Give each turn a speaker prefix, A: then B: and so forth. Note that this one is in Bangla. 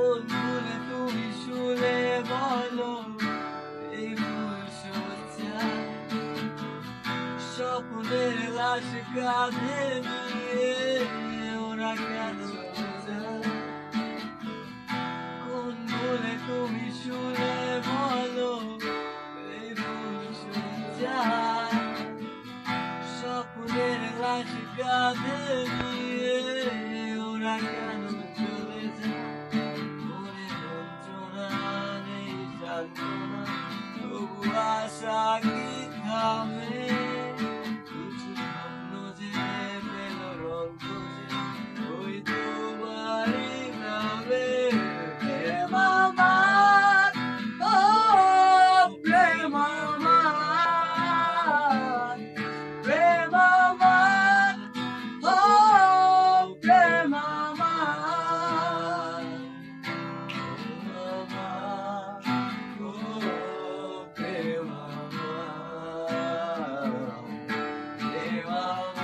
A: কোন ভুলে তুমি শুলে বলো এই ভুল সোজা স্বপ্নের লাশ কাঁধে নিয়ে ওরা কেন যায় কোন ভুলে তুমি শুলে বলো এই ভুল সোজা স্বপ্নের লাশ কাঁধে নিয়ে ওরা কেন চলে যায় মনে যন্ত্রণা নেই সান্ত্বনা তবু আশা কি থামে কিছু স্বপ্ন যে পেল রং খোঁজে ওই তোমারই নামে প্রেম আমার ও প্রেম আমার প্রেম আমার ও প্রেম আমার ও প্রেম আমার প্রেম আমার